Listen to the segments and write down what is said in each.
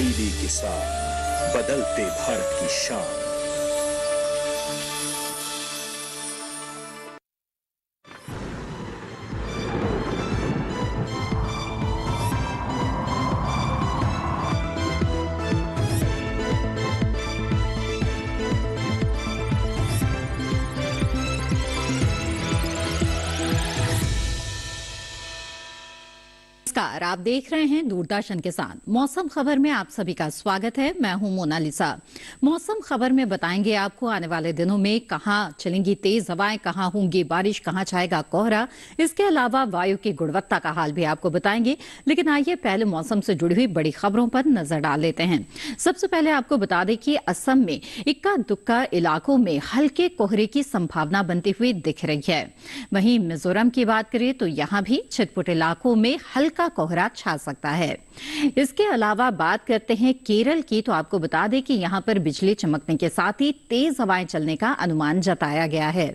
तब्दीली के साथ बदलते भारत की शान। नमस्कार, आप देख रहे हैं दूरदर्शन किसान। मौसम खबर में आप सभी का स्वागत है। मैं हूं मोनालिसा। मौसम खबर में बताएंगे आपको आने वाले दिनों में कहां चलेंगी तेज हवाएं, कहां होंगी बारिश, कहां छाएगा कोहरा। इसके अलावा वायु की गुणवत्ता का हाल भी आपको बताएंगे। लेकिन आइए पहले मौसम से जुड़ी हुई बड़ी खबरों पर नजर डाल लेते हैं। सबसे पहले आपको बता दें कि असम में इक्का दुक्का इलाकों में हल्के कोहरे की संभावना बनती हुई दिख रही है। वहीं मिजोरम की बात करें तो यहां भी छिटपुट इलाकों में हल्का कोहरा छा सकता है। इसके अलावा बात करते हैं केरल की, तो आपको बता दें कि यहां पर बिजली चमकने के साथ ही तेज हवाएं चलने का अनुमान जताया गया है।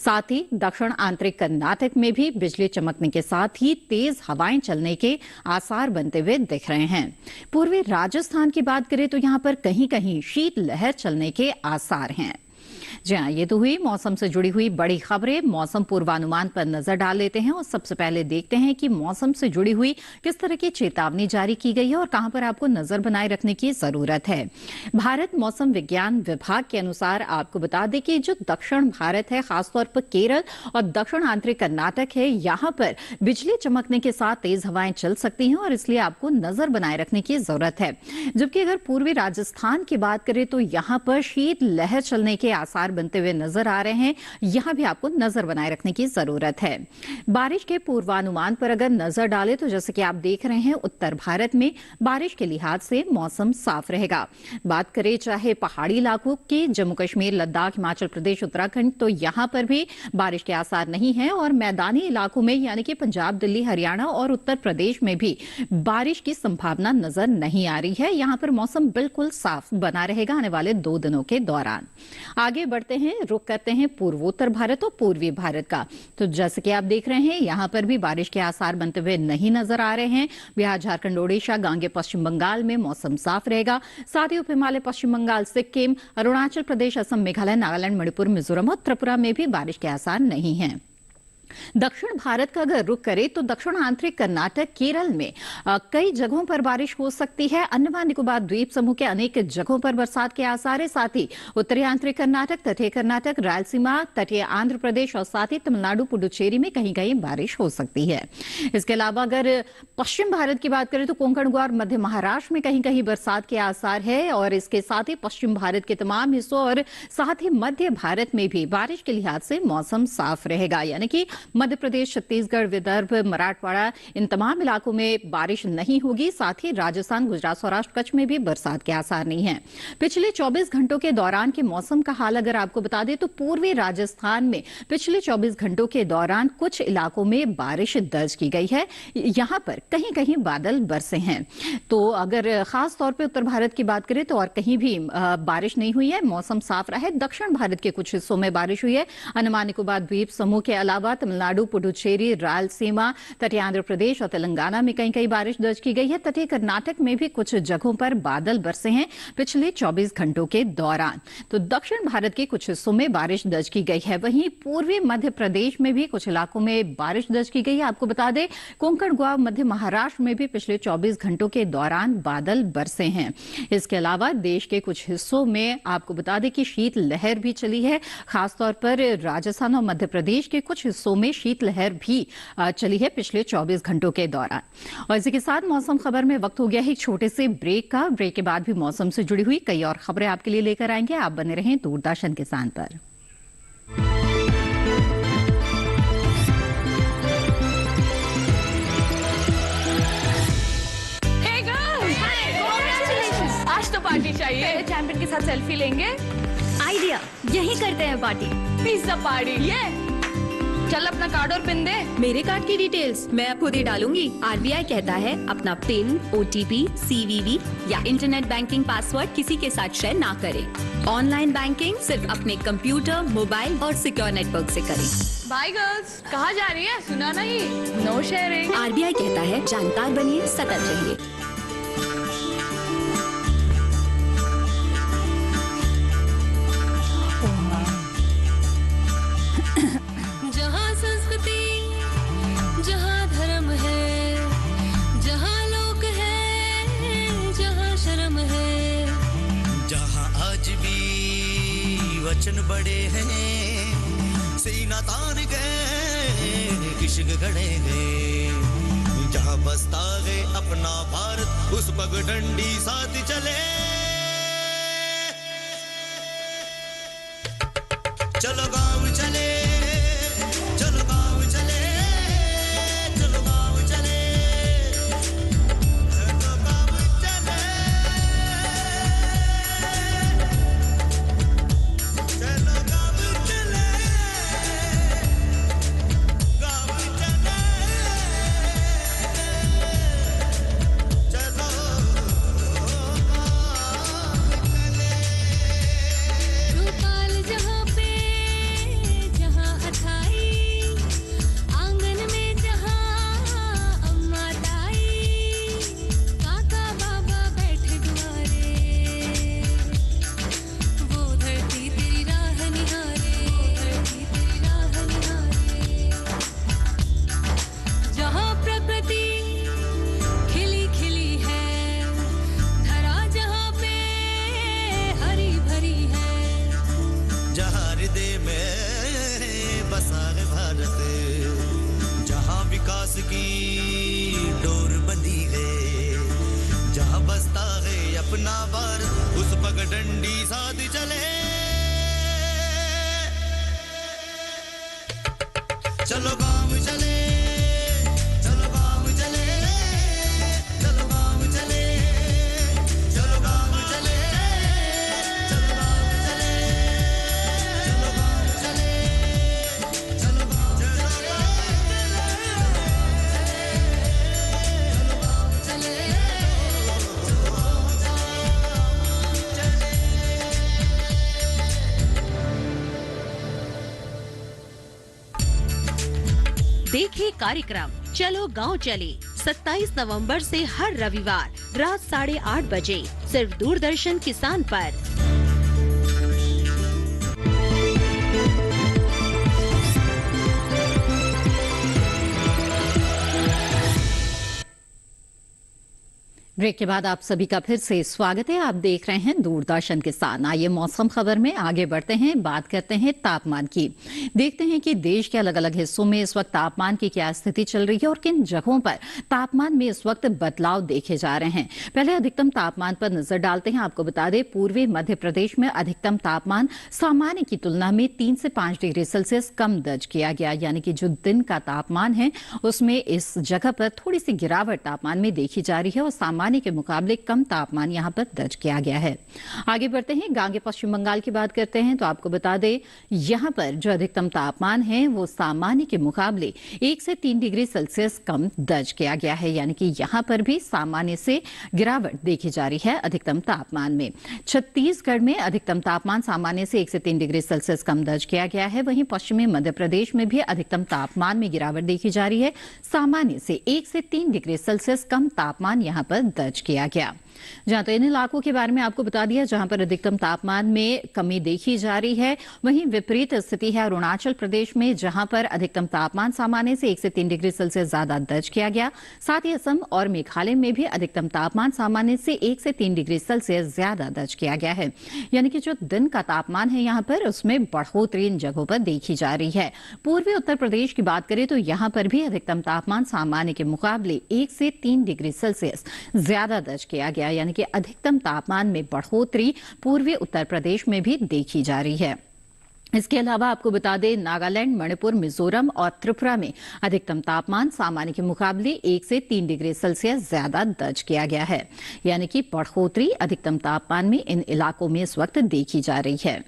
साथ ही दक्षिण आंतरिक कर्नाटक में भी बिजली चमकने के साथ ही तेज हवाएं चलने के आसार बनते हुए दिख रहे हैं। पूर्वी राजस्थान की बात करें तो यहां पर कहीं कहीं शीतलहर चलने के आसार हैं। जी हाँ, ये तो हुई मौसम से जुड़ी हुई बड़ी खबरें। मौसम पूर्वानुमान पर नजर डाल लेते हैं और सबसे पहले देखते हैं कि मौसम से जुड़ी हुई किस तरह की चेतावनी जारी की गई है और कहां पर आपको नजर बनाए रखने की जरूरत है। भारत मौसम विज्ञान विभाग के अनुसार आपको बता दें कि जो दक्षिण भारत है, खासतौर पर केरल और दक्षिण आंतरिक कर्नाटक है, यहां पर बिजली चमकने के साथ तेज हवाएं चल सकती हैं और इसलिए आपको नजर बनाए रखने की जरूरत है। जबकि अगर पूर्वी राजस्थान की बात करें तो यहां पर शीतलहर चलने के आसार बनते हुए नजर आ रहे हैं। यहां भी आपको नजर बनाए रखने की जरूरत है। बारिश के पूर्वानुमान पर अगर नजर डालें तो जैसे कि आप देख रहे हैं, उत्तर भारत में बारिश के लिहाज से मौसम साफ रहेगा। बात करें चाहे पहाड़ी इलाकों की, जम्मू कश्मीर, लद्दाख, हिमाचल प्रदेश, उत्तराखंड, तो यहां पर भी बारिश के आसार नहीं है। और मैदानी इलाकों में यानी कि पंजाब, दिल्ली, हरियाणा और उत्तर प्रदेश में भी बारिश की संभावना नजर नहीं आ रही है। यहां पर मौसम बिल्कुल साफ बना रहेगा आने वाले 2 दिनों के दौरान। आगे बढ़ते हैं, रुक करते हैं पूर्वोत्तर भारत और पूर्वी भारत का। तो जैसे कि आप देख रहे हैं, यहां पर भी बारिश के आसार बनते हुए नहीं नजर आ रहे हैं। बिहार, झारखंड, ओडिशा, गांगे पश्चिम बंगाल में मौसम साफ रहेगा। साथ ही उप हिमालय, पश्चिम बंगाल, सिक्किम, अरुणाचल प्रदेश, असम, मेघालय, नागालैंड, मणिपुर, मिजोरम और त्रिपुरा में भी बारिश के आसार नहीं हैं। दक्षिण भारत का अगर रुख करें तो दक्षिण आंतरिक कर्नाटक, केरल में कई जगहों पर बारिश हो सकती है। अंडमान निकोबार द्वीप समूह के अनेक जगहों पर बरसात के आसार है। साथ ही उत्तरी आंतरिक कर्नाटक, तटीय कर्नाटक, रायलसीमा, तटीय आंध्र प्रदेश और साथ ही तमिलनाडु, पुडुचेरी में कहीं कहीं बारिश हो सकती है। इसके अलावा अगर पश्चिम भारत की बात करें तो कोंकण, गोवा और मध्य महाराष्ट्र में कहीं कहीं बरसात के आसार है। और इसके साथ ही पश्चिम भारत के तमाम हिस्सों और साथ ही मध्य भारत में भी बारिश के लिहाज से मौसम साफ रहेगा। यानी कि मध्य प्रदेश, छत्तीसगढ़, विदर्भ, मराठवाड़ा, इन तमाम इलाकों में बारिश नहीं होगी। साथ ही राजस्थान, गुजरात, सौराष्ट्र, कच्छ में भी बरसात के आसार नहीं है। पिछले 24 घंटों के दौरान के मौसम का हाल अगर आपको बता दें तो पूर्वी राजस्थान में पिछले 24 घंटों के दौरान कुछ इलाकों में बारिश दर्ज की गई है। यहां पर कहीं कहीं बादल बरसे हैं। तो अगर खास तौर पर उत्तर भारत की बात करें तो और कहीं भी बारिश नहीं हुई है, मौसम साफ रहा है। दक्षिण भारत के कुछ हिस्सों में बारिश हुई है। अंडमान निकोबार द्वीप समूह के अलावा तमिलनाडु, पुडुचेरी, रायलसीमा, तटीय आंध्र प्रदेश और तेलंगाना में कहीं कहीं बारिश दर्ज की गई है। तटीय कर्नाटक में भी कुछ जगहों पर बादल बरसे हैं पिछले 24 घंटों के दौरान। तो दक्षिण भारत के कुछ हिस्सों में बारिश दर्ज की गई है। वहीं पूर्वी मध्य प्रदेश में भी कुछ इलाकों में बारिश दर्ज की गई है। आपको बता दें, कोंकण, गोवा, मध्य महाराष्ट्र में भी पिछले 24 घंटों के दौरान बादल बरसे हैं। इसके अलावा देश के कुछ हिस्सों में आपको बता दें कि शीतलहर भी चली है। खासतौर पर राजस्थान और मध्य प्रदेश के कुछ हिस्सों में शीतलहर भी चली है पिछले 24 घंटों के दौरान। और इसी के साथ मौसम खबर में वक्त हो गया है एक छोटे से ब्रेक का। ब्रेक के बाद भी मौसम से जुड़ी हुई कई और खबरें आपके लिए लेकर आएंगे। आप बने रहें दूरदर्शन किसान पर। आज तो पार्टी चाहिए। चैंपियन के साथ सेल्फी लेंगे। आइडिया, यही करते हैं पार्टी। Pizza party. ये चल अपना कार्ड और पिन दे। मेरे कार्ड की डिटेल्स मैं अब खुद ही डालूंगी। आरबीआई कहता है अपना पिन, ओटीपी, सीवीवी या इंटरनेट बैंकिंग पासवर्ड किसी के साथ शेयर ना करें। ऑनलाइन बैंकिंग सिर्फ अपने कंप्यूटर, मोबाइल और सिक्योर नेटवर्क से करें। बाय गर्ल्स, कहाँ जा रही है? सुना नहीं? No sharing. आरबीआई कहता है जानकार बनिए, सतर्क रहिए। वचन बड़े हैं, सीना तान गए किशक गड़े हैं। जहाँ बसता है अपना भारत उस पगडंडी साथ चले। चलो गाँव चले, चलो गाँव चले, चलो गाँव चले, चलो गाँव चले, चलो गाँव चले, गाँव चले, चलो रूपाल जहाँ पे जहाँ अथाई, आंगन में जहाँ अम्मा ताई, काका बाबा बैठे दुआरे, वो धरती तेरी राह निहारे, धरती तेरी राह निहारे। जहाँ प्रकृति खिली खिली है, धरा जहाँ पे हरी भरी है, जहाँ हृदय में बसा है भारत, जहाँ विकास की डोर बंधी है, जहाँ बसता है अपना भारत उस पगडंडी साथ चले। चलो गाँव चले, चलो गाँव चले, चलो गाँव चले, चलो गाँव चले, चलो गाँव चले, चलो गाँव चले, चलो गाँव चले, देखिए कार्यक्रम चलो गांव चले 27 नवंबर से हर रविवार रात 8:30 बजे सिर्फ दूरदर्शन किसान पर। ब्रेक के बाद आप सभी का फिर से स्वागत है। आप देख रहे हैं दूरदर्शन किसान। आइए मौसम खबर में आगे बढ़ते हैं, बात करते हैं तापमान की। देखते हैं कि देश के अलग अलग हिस्सों में इस वक्त तापमान की क्या स्थिति चल रही है और किन जगहों पर तापमान में इस वक्त बदलाव देखे जा रहे हैं। पहले अधिकतम तापमान पर नजर डालते हैं। आपको बता दें, पूर्वी मध्य प्रदेश में अधिकतम तापमान सामान्य की तुलना में 3 से 5 डिग्री सेल्सियस कम दर्ज किया गया, यानी कि जो दिन का तापमान है उसमें इस जगह पर थोड़ी सी गिरावट तापमान में देखी जा रही है और सामान्य के मुकाबले कम तापमान यहां पर दर्ज किया गया है। आगे बढ़ते हैं, गांगे पश्चिम बंगाल की बात करते हैं तो आपको बता दें, यहां पर जो अधिकतम तापमान है वो सामान्य के मुकाबले 1 से 3 डिग्री सेल्सियस कम दर्ज किया गया है, यानी कि यहां पर भी सामान्य से गिरावट देखी जा रही है अधिकतम तापमान में। छत्तीसगढ़ में अधिकतम तापमान सामान्य से 1 से 3 डिग्री सेल्सियस कम दर्ज किया गया है। वहीं पश्चिमी मध्य प्रदेश में भी अधिकतम तापमान में गिरावट देखी जा रही है। सामान्य से 1 से 3 डिग्री सेल्सियस कम तापमान यहां पर दर्ज किया गया। जहां तो इन इलाकों के बारे में आपको बता दिया जहां पर अधिकतम तापमान में कमी देखी जा रही है। वहीं विपरीत स्थिति है अरुणाचल प्रदेश में, जहां पर अधिकतम तापमान सामान्य से 1 से 3 डिग्री सेल्सियस ज्यादा दर्ज किया गया। साथ ही असम और मेघालय में भी अधिकतम तापमान सामान्य से 1 से 3 डिग्री सेल्सियस ज्यादा दर्ज किया गया है, यानी कि जो दिन का तापमान है यहां पर उसमें बढ़ोतरी इन जगहों पर देखी जा रही है। पूर्वी उत्तर प्रदेश की बात करें तो यहां पर भी अधिकतम तापमान सामान्य के मुकाबले 1 से 3 डिग्री सेल्सियस ज्यादा दर्ज किया गया, यानी कि अधिकतम तापमान में बढ़ोतरी पूर्वी उत्तर प्रदेश में भी देखी जा रही है। इसके अलावा आपको बता दें, नागालैंड, मणिपुर, मिजोरम और त्रिपुरा में अधिकतम तापमान सामान्य के मुकाबले 1 से 3 डिग्री सेल्सियस ज्यादा दर्ज किया गया है, यानी कि बढ़ोतरी अधिकतम तापमान में इन इलाकों में इस वक्त देखी जा रही है।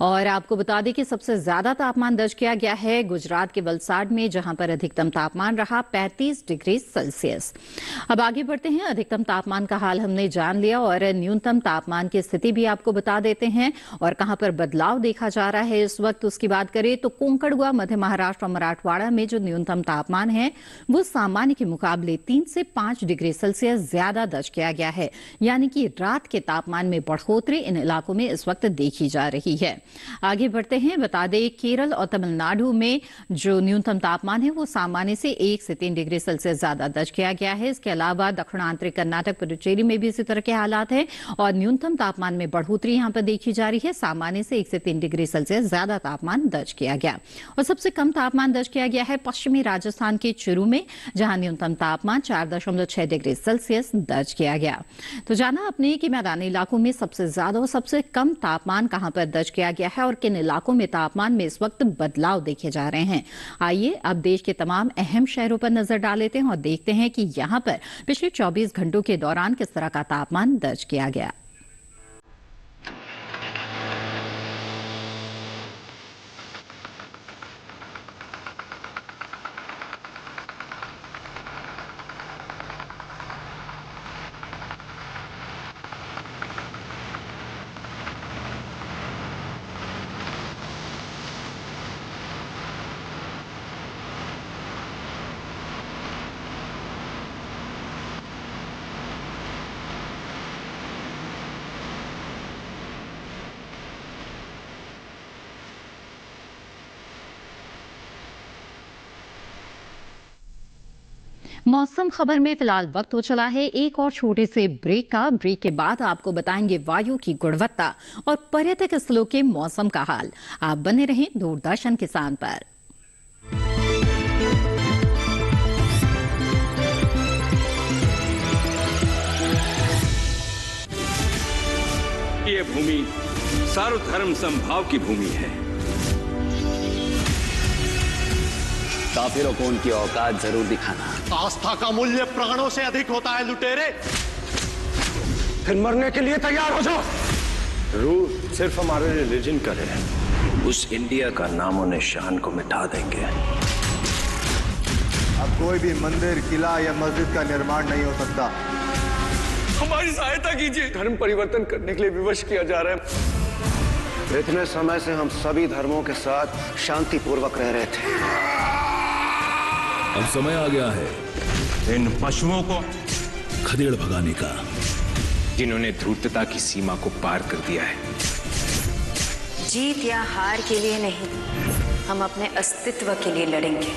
और आपको बता दें कि सबसे ज्यादा तापमान दर्ज किया गया है गुजरात के वलसाड में, जहां पर अधिकतम तापमान रहा 35 डिग्री सेल्सियस। अब आगे बढ़ते हैं, अधिकतम तापमान का हाल हमने जान लिया और न्यूनतम तापमान की स्थिति भी आपको बता देते हैं और कहां पर बदलाव देखा जा रहा है है इस वक्त उसकी बात करें तो कोंकणगुआ, मध्य महाराष्ट्र और मराठवाड़ा में जो न्यूनतम तापमान है वो सामान्य के मुकाबले 3 से 5 डिग्री सेल्सियस ज्यादा दर्ज किया गया है, यानी कि रात के तापमान में बढ़ोतरी इन इलाकों में इस वक्त देखी जा रही है। आगे बढ़ते हैं, बता दें केरल और तमिलनाडु में जो न्यूनतम तापमान है वो सामान्य से 1 से 3 डिग्री सेल्सियस ज्यादा दर्ज किया गया है। इसके अलावा दक्षिणांतरिक कर्नाटक, पुडुचेरी में भी इसी तरह के हालात हैं और न्यूनतम तापमान में बढ़ोतरी यहां पर देखी जा रही है। सामान्य से 1 से 3 डिग्री सेल्सियस ज्यादा तापमान दर्ज किया गया और सबसे कम तापमान दर्ज किया गया है पश्चिमी राजस्थान के चूरू में, जहां न्यूनतम तापमान 4.6 डिग्री सेल्सियस दर्ज किया गया। तो जाना आपने कि मैदानी इलाकों में सबसे ज्यादा और सबसे कम तापमान कहां पर दर्ज किया गया है और किन इलाकों में तापमान में इस वक्त बदलाव देखे जा रहे हैं। आइए अब देश के तमाम अहम शहरों पर नजर डाल लेते हैं और देखते हैं कि यहां पर पिछले 24 घंटों के दौरान किस तरह का तापमान दर्ज किया गया। मौसम खबर में फिलहाल वक्त हो चला है एक और छोटे से ब्रेक का। ब्रेक के बाद आपको बताएंगे वायु की गुणवत्ता और पर्यटक स्थलों के मौसम का हाल। आप बने रहें दूरदर्शन किसान पर। ये भूमि सर्वधर्म समभाव की भूमि है। काफिरों को उनकी औकात जरूर दिखाना। आस्था का मूल्य प्राणों से अधिक होता है लुटेरे। फिर मरने के लिए तैयार हो जाओ। रूल सिर्फ हमारे रिलीजन का है, उस इंडिया का नामो निशान को मिटा देंगे। अब कोई भी मंदिर, किला या मस्जिद का निर्माण नहीं हो सकता। हमारी सहायता कीजिए, धर्म परिवर्तन करने के लिए विवश किया जा रहा है। इतने समय से हम सभी धर्मों के साथ शांतिपूर्वक रह रहे थे। अब समय आ गया है इन पशुओं को खदेड़ भगाने का, जिन्होंने धूर्तता की सीमा को पार कर दिया है। जीत या हार के लिए नहीं, हम अपने अस्तित्व के लिए लड़ेंगे।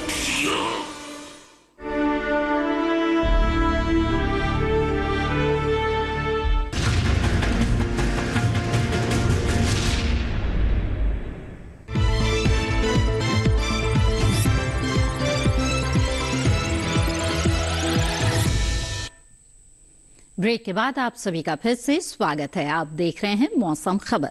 ब्रेक के बाद आप सभी का फिर से स्वागत है। आप देख रहे हैं मौसम खबर।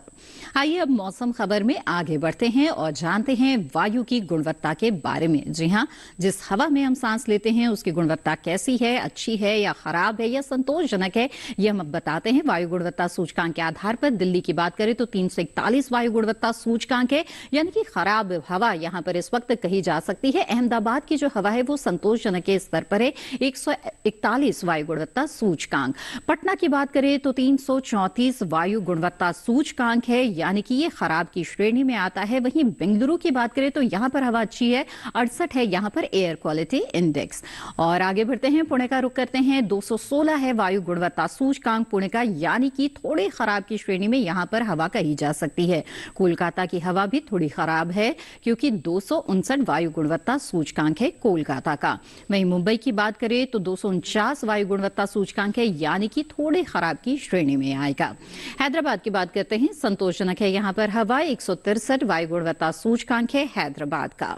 आइए अब मौसम खबर में आगे बढ़ते हैं और जानते हैं वायु की गुणवत्ता के बारे में। जी हां, जिस हवा में हम सांस लेते हैं उसकी गुणवत्ता कैसी है, अच्छी है या खराब है या संतोषजनक है, ये हम अब बताते हैं। वायु गुणवत्ता सूचकांक के आधार पर दिल्ली की बात करें तो 341 वायु गुणवत्ता सूचकांक है, यानी कि खराब हवा यहां पर इस वक्त कही जा सकती है। अहमदाबाद की जो हवा है वो संतोषजनक के स्तर पर है, 141 वायु गुणवत्ता सूचकांक। पटना की बात करें तो 334 वायु गुणवत्ता सूचकांक है, यानी कि ये खराब की श्रेणी में आता है। वहीं बेंगलुरु की बात करें तो यहां पर हवा अच्छी है, 68 है यहां पर एयर क्वालिटी इंडेक्स। और आगे बढ़ते हैं, पुणे का रुख करते हैं। 216 है वायु गुणवत्ता सूचकांक पुणे का, यानी कि थोड़े खराब की श्रेणी में यहां पर हवा कही जा सकती है। कोलकाता की हवा भी थोड़ी खराब है क्योंकि 259 वायु गुणवत्ता सूचकांक है कोलकाता का। वहीं मुंबई की बात करें तो 249 वायु गुणवत्ता सूचकांक है, यानी कि थोड़े खराब की श्रेणी में आएगा। हैदराबाद की बात करते हैं, संतोषजनक है यहां पर हवा, 163 वायु गुणवत्ता सूचकांक है हैदराबाद का।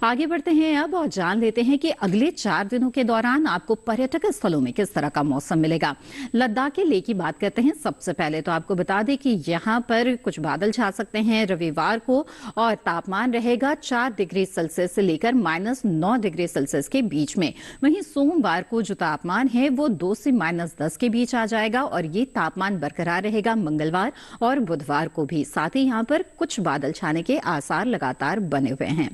आगे बढ़ते हैं अब और जान लेते हैं कि अगले 4 दिनों के दौरान आपको पर्यटक स्थलों में किस तरह का मौसम मिलेगा। लद्दाख के लेह की बात करते हैं। सबसे पहले तो आपको बता दें कि यहां पर कुछ बादल छा सकते हैं रविवार को और तापमान रहेगा 4 डिग्री सेल्सियस से लेकर -9 डिग्री सेल्सियस के बीच में। वहीं सोमवार को जो तापमान है वो 2 से 27-10 के बीच आ जाएगा और ये तापमान बरकरार रहेगा मंगलवार और बुधवार को भी। साथ ही यहाँ पर कुछ बादल छाने के आसार लगातार बने हुए हैं।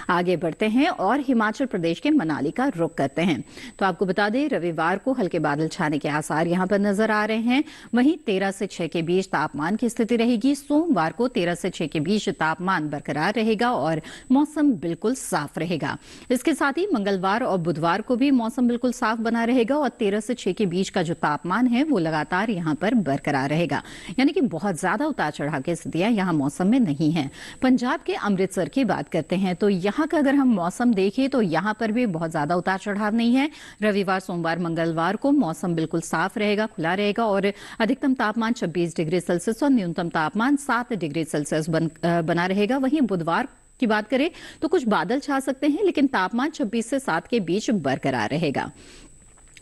आगे बढ़ते हैं और हिमाचल प्रदेश के मनाली का रुख करते हैं। तो आपको बता दें, रविवार को हल्के बादल छाने के आसार यहाँ पर नजर आ रहे हैं। वहीं 13 से 6 के बीच तापमान की स्थिति रहेगी। सोमवार को 13 से 6 के बीच तापमान बरकरार रहेगा और मौसम बिल्कुल साफ रहेगा। इसके साथ ही मंगलवार और बुधवार को भी मौसम बिल्कुल साफ बना रहेगा और 13 से 6 के बीच का जो तापमान है वो लगातार यहाँ पर बरकरार रहेगा। यानी कि बहुत ज्यादा उतार चढ़ाव की स्थितियां यहाँ मौसम में नहीं है। पंजाब के अमृतसर की बात करते हैं तो यहाँ का अगर हम मौसम देखें तो यहाँ पर भी बहुत ज्यादा उतार चढ़ाव नहीं है। रविवार, सोमवार, मंगलवार को मौसम बिल्कुल साफ रहेगा, खुला रहेगा और अधिकतम तापमान 26 डिग्री सेल्सियस और न्यूनतम तापमान 7 डिग्री सेल्सियस बना रहेगा। वहीं बुधवार की बात करें तो कुछ बादल छा सकते हैं, लेकिन तापमान 26 से 7 के बीच बरकरार रहेगा।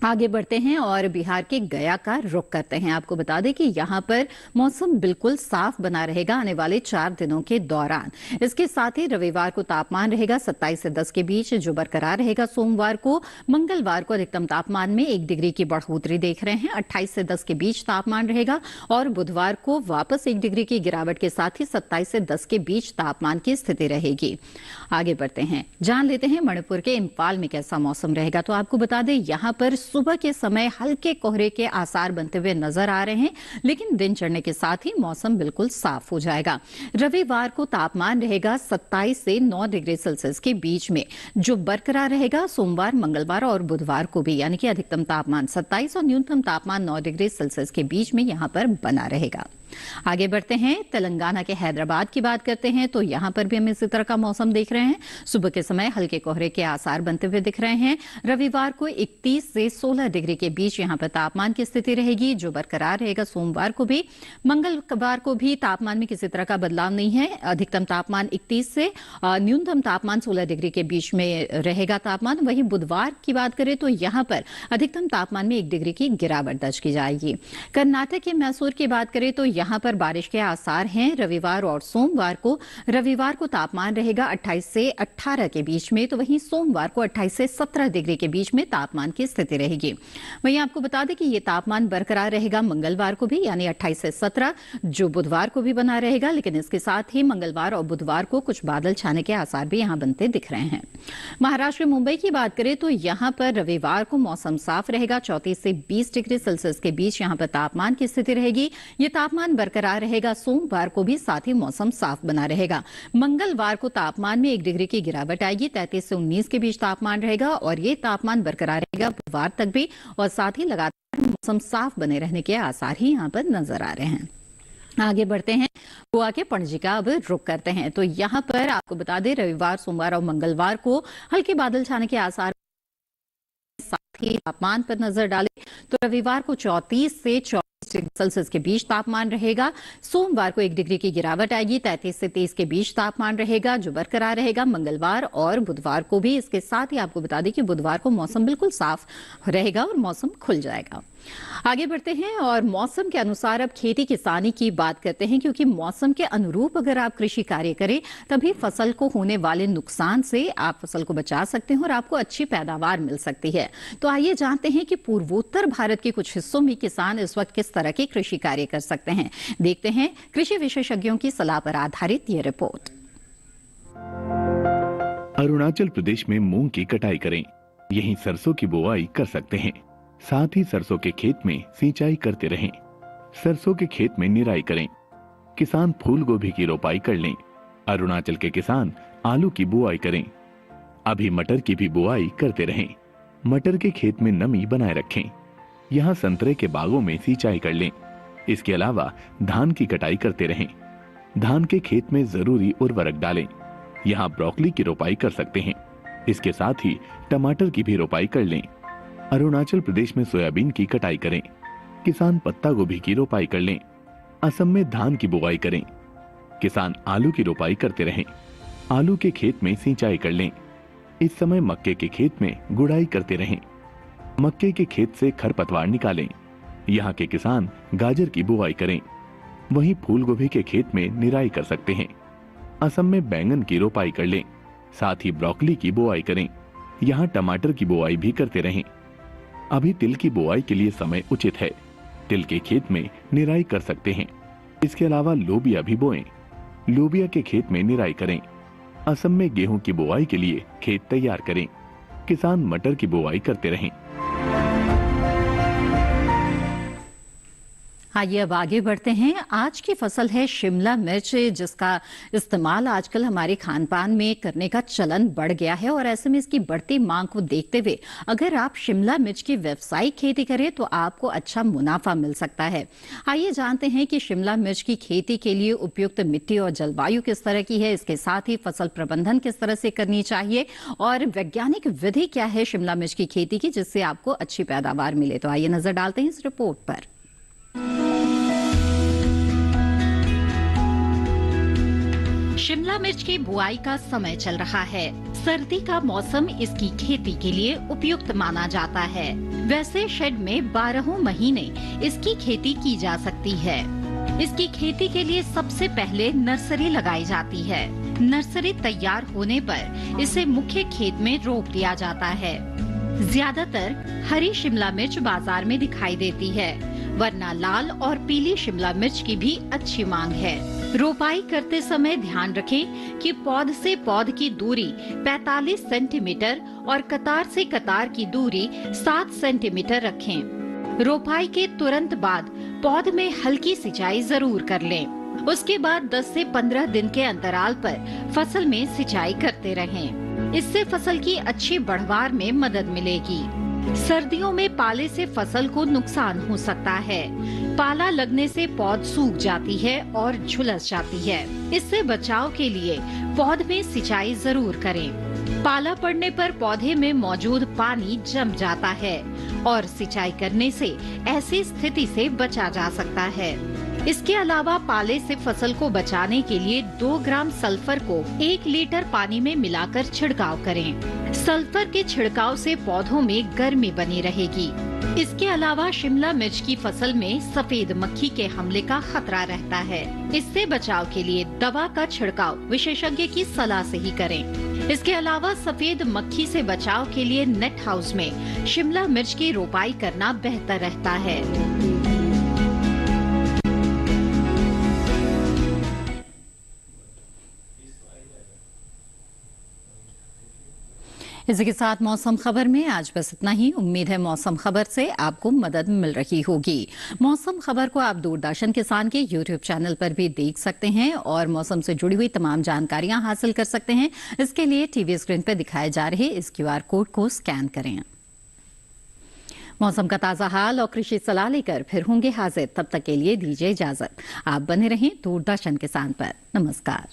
आगे बढ़ते हैं और बिहार के गया का रुख करते हैं। आपको बता दें कि यहाँ पर मौसम बिल्कुल साफ बना रहेगा आने वाले 4 दिनों के दौरान। इसके साथ ही रविवार को तापमान रहेगा 27 से 10 के बीच जो बरकरार रहेगा। सोमवार को, मंगलवार को अधिकतम तापमान में 1 डिग्री की बढ़ोतरी देख रहे हैं, 28 से 10 के बीच तापमान रहेगा और बुधवार को वापस 1 डिग्री की गिरावट के साथ ही 27 से 10 के बीच तापमान की स्थिति रहेगी। आगे बढ़ते हैं, जान लेते हैं मणिपुर के इंफाल में कैसा मौसम रहेगा। तो आपको बता दें, यहाँ पर सुबह के समय हल्के कोहरे के आसार बनते हुए नजर आ रहे हैं, लेकिन दिन चढ़ने के साथ ही मौसम बिल्कुल साफ हो जाएगा। रविवार को तापमान रहेगा 27 से 9 डिग्री सेल्सियस के बीच में जो बरकरार रहेगा। सोमवार, मंगलवार और बुधवार को भी, यानी कि अधिकतम तापमान 27 और न्यूनतम तापमान 9 डिग्री सेल्सियस के बीच में यहां पर बना रहेगा। आगे बढ़ते हैं, तेलंगाना के हैदराबाद की बात करते हैं तो यहां पर भी हम इसी तरह का मौसम देख रहे हैं। सुबह के समय हल्के कोहरे के आसार बनते हुए दिख रहे हैं। रविवार को 31 से 16 डिग्री के बीच यहां पर तापमान की स्थिति रहेगी जो बरकरार रहेगा। सोमवार को भी, मंगलवार को भी तापमान में किसी तरह का बदलाव नहीं है। अधिकतम तापमान 31 से न्यूनतम तापमान 16 डिग्री के बीच में रहेगा तापमान। वहीं बुधवार की बात करें तो यहां पर अधिकतम तापमान में 1 डिग्री की गिरावट दर्ज की जाएगी। कर्नाटक के मैसूर की बात करें तो यहां पर बारिश के आसार हैं रविवार और सोमवार को। रविवार को तापमान रहेगा 28 से 18 के बीच में, तो वहीं सोमवार को 28 से 17 डिग्री के बीच में तापमान की स्थिति रहेगी। वहीं आपको बता दें कि ये तापमान बरकरार रहेगा मंगलवार को भी, यानी 28 से 17 जो बुधवार को भी बना रहेगा। लेकिन इसके साथ ही मंगलवार और बुधवार को कुछ बादल छाने के आसार भी यहां बनते दिख रहे हैं। महाराष्ट्र के मुंबई की बात करें तो यहां पर रविवार को मौसम साफ रहेगा। 34 से 20 डिग्री सेल्सियस के बीच यहां पर तापमान की स्थिति रहेगी। ये तापमान बरकरार रहेगा। सोमवार को भी साथ ही मौसम साफ बना रहेगा। मंगलवार को तापमान में 1 डिग्री की गिरावट आएगी। 33 से 19 के बीच तापमान रहेगा और ये तापमान बरकरार रहेगा बुधवार तक भी और साथ ही लगातार मौसम साफ बने रहने के आसार ही यहाँ पर नजर आ रहे हैं। आगे बढ़ते हैं, गोवा के पणजी का अब रुख करते हैं तो यहाँ पर आपको बता दें, रविवार, सोमवार और मंगलवार को हल्के बादल छाने के आसार, साथ ही तापमान पर नजर डालें तो रविवार को 34 से 24 डिग्री सेल्सियस के बीच तापमान रहेगा। सोमवार को 1 डिग्री की गिरावट आएगी। 33 से 23 के बीच तापमान रहेगा जो बरकरार रहेगा मंगलवार और बुधवार को भी। इसके साथ ही आपको बता दें कि बुधवार को मौसम बिल्कुल साफ रहेगा और मौसम खुल जाएगा। आगे बढ़ते हैं और मौसम के अनुसार अब खेती किसानी की बात करते हैं, क्योंकि मौसम के अनुरूप अगर आप कृषि कार्य करें तभी फसल को होने वाले नुकसान से आप फसल को बचा सकते हैं और आपको अच्छी पैदावार मिल सकती है। तो आइए जानते हैं कि पूर्वोत्तर भारत के कुछ हिस्सों में किसान इस वक्त किस तरह के कृषि कार्य कर सकते हैं। देखते हैं कृषि विशेषज्ञों की सलाह पर आधारित ये रिपोर्ट। अरुणाचल प्रदेश में मूंग की कटाई करें, यहीं सरसों की बुआई कर सकते हैं। साथ ही सरसों के खेत में सिंचाई करते रहें। सरसों के खेत में निराई करें। किसान फूल गोभी की रोपाई कर लें। अरुणाचल के किसान आलू की बुआई करें। अभी मटर की भी बुआई करते रहें। मटर के खेत में नमी बनाए रखें। यहाँ संतरे के बागों में सिंचाई कर लें। इसके अलावा धान की कटाई करते रहें। धान के खेत में जरूरी उर्वरक डालें। यहाँ ब्रोकली की रोपाई कर सकते हैं। इसके साथ ही टमाटर की भी रोपाई कर लें। अरुणाचल प्रदेश में सोयाबीन की कटाई करें। किसान पत्ता गोभी की रोपाई कर लें। असम में धान की बुआई करें। किसान आलू की रोपाई करते रहें। आलू के खेत में सिंचाई कर लें। इस समय मक्के के खेत में गुड़ाई करते रहें। मक्के के खेत से खरपतवार निकालें। यहाँ के किसान गाजर की बुआई करें। वहीं फूल गोभी के खेत में निराई कर सकते हैं। असम में बैंगन की रोपाई कर लें। साथ ही ब्रोकली की बुआई करें। यहाँ टमाटर की बुआई भी करते रहें। अभी तिल की बुआई के लिए समय उचित है। तिल के खेत में निराई कर सकते हैं। इसके अलावा लोबिया भी बोएं। लोबिया के खेत में निराई करें। असम में गेहूं की बुआई के लिए खेत तैयार करें। किसान मटर की बुआई करते रहें। आइए अब आगे बढ़ते हैं। आज की फसल है शिमला मिर्च, जिसका इस्तेमाल आजकल हमारे खान पान में करने का चलन बढ़ गया है और ऐसे में इसकी बढ़ती मांग को देखते हुए अगर आप शिमला मिर्च की व्यावसायिक खेती करें तो आपको अच्छा मुनाफा मिल सकता है। आइए जानते हैं कि शिमला मिर्च की खेती के लिए उपयुक्त मिट्टी और जलवायु किस तरह की है, इसके साथ ही फसल प्रबंधन किस तरह से करनी चाहिए और वैज्ञानिक विधि क्या है शिमला मिर्च की खेती की, जिससे आपको अच्छी पैदावार मिले। तो आइए नजर डालते हैं इस रिपोर्ट पर। शिमला मिर्च की बुआई का समय चल रहा है। सर्दी का मौसम इसकी खेती के लिए उपयुक्त माना जाता है। वैसे शेड में 12 महीने इसकी खेती की जा सकती है। इसकी खेती के लिए सबसे पहले नर्सरी लगाई जाती है। नर्सरी तैयार होने पर इसे मुख्य खेत में रोप दिया जाता है। ज्यादातर हरी शिमला मिर्च बाजार में दिखाई देती है, वरना लाल और पीली शिमला मिर्च की भी अच्छी मांग है। रोपाई करते समय ध्यान रखें कि पौध से पौध की दूरी 45 सेंटीमीटर और कतार से कतार की दूरी 7 सेंटीमीटर रखें। रोपाई के तुरंत बाद पौध में हल्की सिंचाई जरूर कर लें। उसके बाद 10 से 15 दिन के अंतराल पर फसल में सिंचाई करते रहें। इससे फसल की अच्छी बढ़वार में मदद मिलेगी। सर्दियों में पाले से फसल को नुकसान हो सकता है। पाला लगने से पौध सूख जाती है और झुलस जाती है। इससे बचाव के लिए पौध में सिंचाई जरूर करें। पाला पड़ने पर पौधे में मौजूद पानी जम जाता है और सिंचाई करने से ऐसी स्थिति से बचा जा सकता है। इसके अलावा पाले से फसल को बचाने के लिए 2 ग्राम सल्फर को 1 लीटर पानी में मिलाकर छिड़काव करें। सल्फर के छिड़काव से पौधों में गर्मी बनी रहेगी। इसके अलावा शिमला मिर्च की फसल में सफेद मक्खी के हमले का खतरा रहता है। इससे बचाव के लिए दवा का छिड़काव विशेषज्ञ की सलाह से ही करें। इसके अलावा सफेद मक्खी से बचाव के लिए नेट हाउस में शिमला मिर्च की रोपाई करना बेहतर रहता है। इसी के साथ मौसम खबर में आज बस इतना ही। उम्मीद है मौसम खबर से आपको मदद मिल रही होगी। मौसम खबर को आप दूरदर्शन किसान के YouTube चैनल पर भी देख सकते हैं और मौसम से जुड़ी हुई तमाम जानकारियां हासिल कर सकते हैं। इसके लिए टीवी स्क्रीन पर दिखाए जा रहे इस QR कोड को स्कैन करें। मौसम का ताजा हाल और कृषि सलाह लेकर फिर होंगे हाजिर। तब तक के लिए दीजिए इजाजत। आप बने रहें दूरदर्शन किसान पर। नमस्कार।